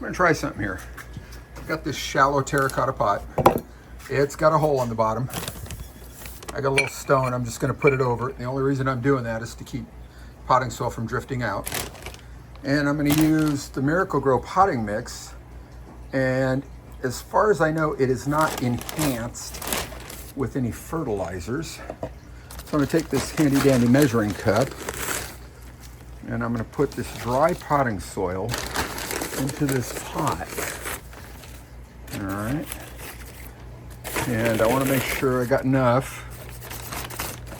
gonna try something here. I've got this shallow terracotta pot. It's got a hole on the bottom. I got a little stone. I'm just gonna put it over it. The only reason I'm doing that is to keep potting soil from drifting out. And I'm gonna use the Miracle-Gro potting mix. And as far as I know, it is not enhanced with any fertilizers. So I'm gonna take this handy dandy measuring cup and I'm gonna put this dry potting soil into this pot. All right. And I wanna make sure I got enough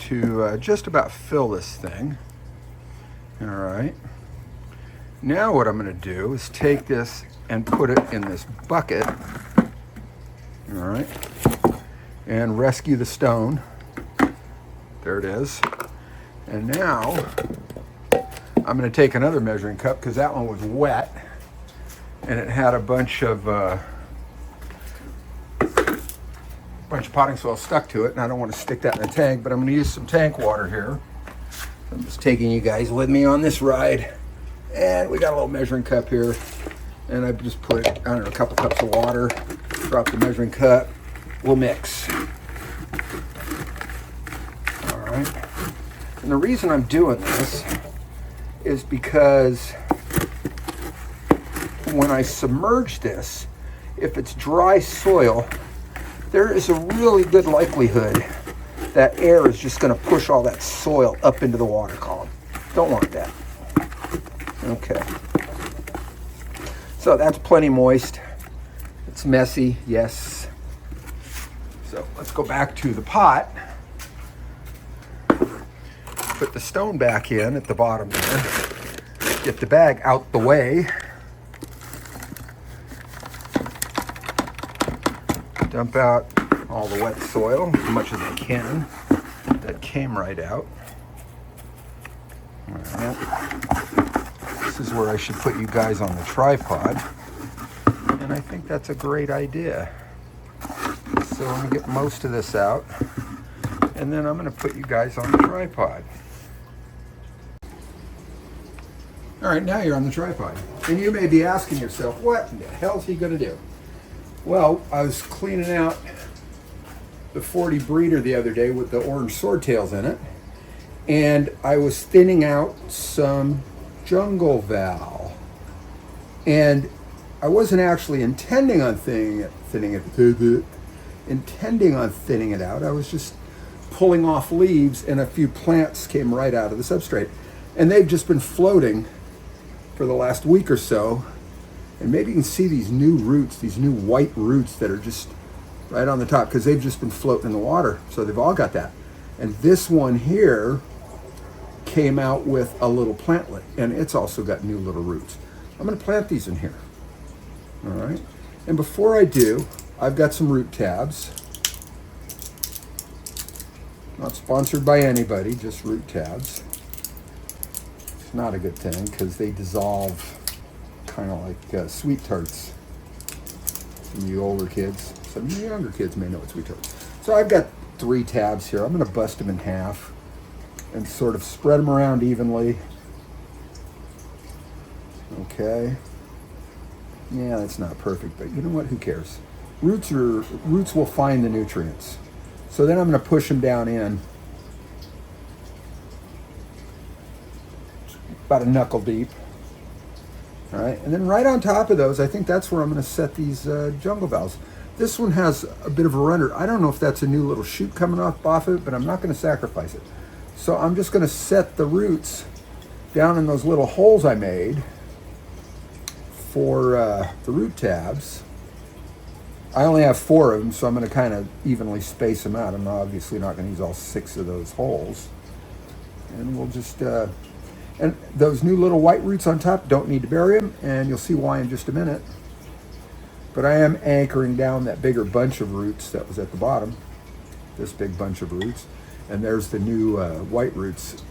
to just about fill this thing. All right. Now what I'm gonna do is take this and put it in this bucket. All right. And rescue the stone. There it is. And now I'm going to take another measuring cup because that one was wet and it had a bunch of potting soil stuck to it, and I don't want to stick that in the tank, but I'm going to use some tank water here. I'm just taking you guys with me on this ride, and we got a little measuring cup here, and I just put, I don't know, a couple cups of water, drop the measuring cup, we'll mix. All right. And the reason I'm doing this is because when I submerge this, if it's dry soil, there is a really good likelihood that air is just going to push all that soil up into the water column. Don't want that. Okay. So that's plenty moist. It's messy, yes. So let's go back to the pot. Put the stone back in at the bottom there. Get the bag out the way. Dump out all the wet soil, as much as I can. That came right out. All right. This is where I should put you guys on the tripod. And I think that's a great idea. So let me get most of this out. And then I'm going to put you guys on the tripod. All right, now you're on the tripod. And you may be asking yourself, what in the hell is he going to do? Well, I was cleaning out the 40 breeder the other day with the orange swordtails in it, and I was thinning out some Jungle Val. And I wasn't actually intending on thinning it out. I was just pulling off leaves, and a few plants came right out of the substrate. And they've just been floating for the last week or so. And maybe you can see these new roots, these new white roots that are just right on the top, because they've just been floating in the water. So they've all got that. And this one here came out with a little plantlet, and it's also got new little roots. I'm going to plant these in here. All right. And before I do, I've got some root tabs. Not sponsored by anybody, just root tabs. It's not a good thing because they dissolve kind of like sweet tarts. Some of you older kids, some of you younger kids may know what sweet tarts. So I've got 3 tabs here. I'm going to bust them in half and sort of spread them around evenly. Okay. Yeah, that's not perfect, but you know what? Who cares? Roots will find the nutrients. So then I'm going to push them down in about a knuckle deep. All right, and then right on top of those, I think that's where I'm going to set these jungle valves. This one has a bit of a runner. I don't know if that's a new little shoot coming off of it, but I'm not going to sacrifice it. So I'm just going to set the roots down in those little holes I made for the root tabs. I only have 4 of them, so I'm going to kind of evenly space them out. I'm obviously not going to use all 6 of those holes. And we'll just... And those new little white roots on top, don't need to bury them, and you'll see why in just a minute. But I am anchoring down that bigger bunch of roots that was at the bottom, this big bunch of roots. And there's the new white roots,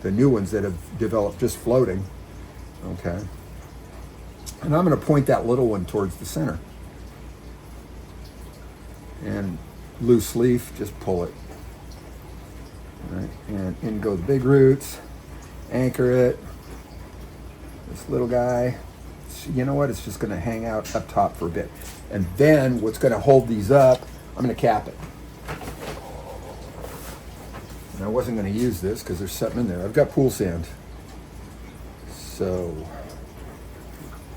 the new ones that have developed just floating. Okay. And I'm going to point that little one towards the center. And loose leaf, just pull it. All right. And in go the big roots. Anchor it. This little guy, you know what, it's just gonna hang out up top for a bit. And then what's gonna hold these up, I'm gonna cap it. And I wasn't gonna use this because there's something in there. I've got pool sand. So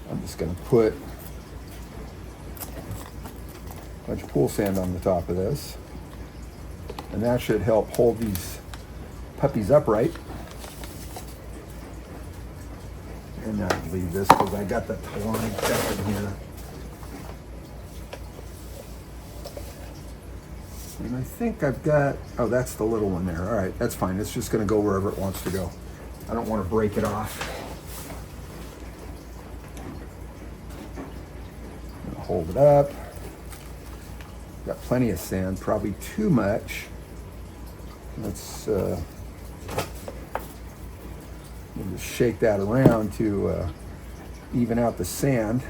I'm just gonna put a bunch of pool sand on the top of this. And that should help hold these puppies upright. And I'll leave this because I got the line stuff in here. And I think I've got, oh, that's the little one there. All right, that's fine. It's just going to go wherever it wants to go. I don't want to break it off. I'm going to hold it up. Got plenty of sand, probably too much. Let's we'll just shake that around to even out the sand.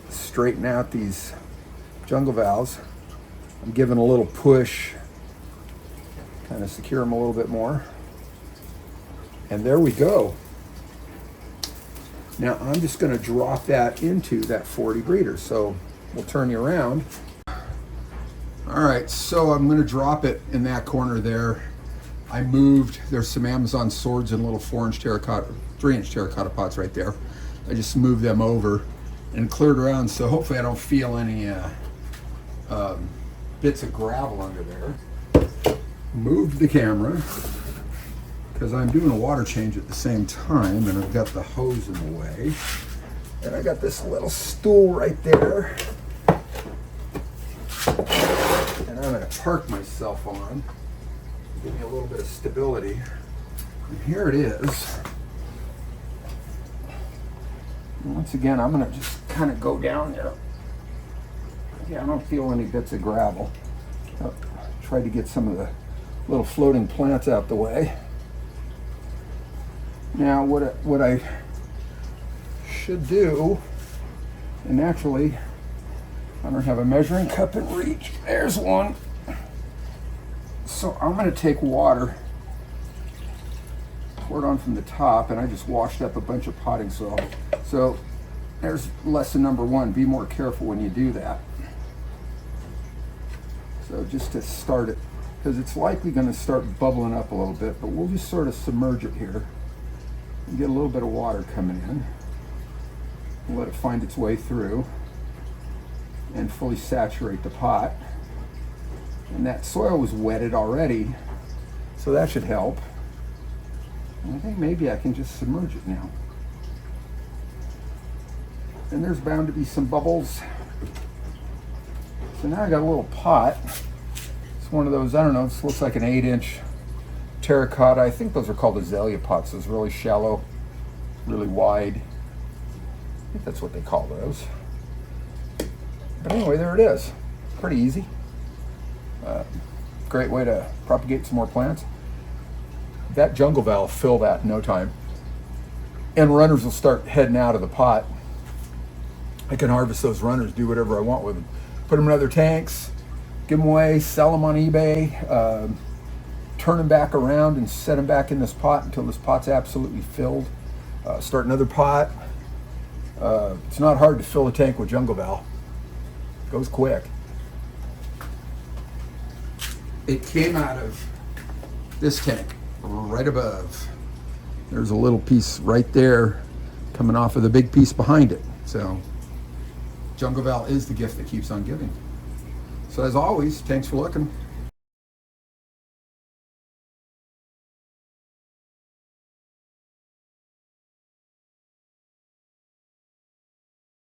Straighten out these jungle valves. I'm giving a little push, kind of secure them a little bit more. And there we go. Now I'm just going to drop that into that 40 breeder. So we'll turn you around. All right, so I'm going to drop it in that corner there. I moved, there's some Amazon swords and little 3-inch terracotta pots right there. I just moved them over and cleared around, so hopefully I don't feel any bits of gravel under there. Moved the camera because I'm doing a water change at the same time, and I've got the hose in the way. And I got this little stool right there. And I'm going to park myself on. Give me a little bit of stability. And here it is. And once again, I'm going to just kind of go down there. Yeah, I don't feel any bits of gravel. I'll try to get some of the little floating plants out the way. Now, what I should do, and naturally, I don't have a measuring cup in reach. There's one. So I'm going to take water, pour it on from the top, and I just washed up a bunch of potting soil. So there's lesson number one, be more careful when you do that. So just to start it, because it's likely going to start bubbling up a little bit, but we'll just sort of submerge it here and get a little bit of water coming in. And let it find its way through and fully saturate the pot. And that soil was wetted already, so that should help. And I think maybe I can just submerge it now. And there's bound to be some bubbles. So now I got a little pot. It's one of those, I don't know, this looks like an 8-inch terracotta. I think those are called azalea pots. Those really shallow, really wide. I think that's what they call those. But anyway, there it is. Pretty easy. Great way to propagate some more plants. That jungle valve, fill that in no time. And runners will start heading out of the pot. I can harvest those runners, do whatever I want with them. Put them in other tanks, give them away, sell them on eBay, turn them back around and set them back in this pot until this pot's absolutely filled. Start another pot. It's not hard to fill a tank with jungle valve. It goes quick. It came out of this tank right above. There's a little piece right there coming off of the big piece behind it. So jungle valve is the gift that keeps on giving. So as always, thanks for looking.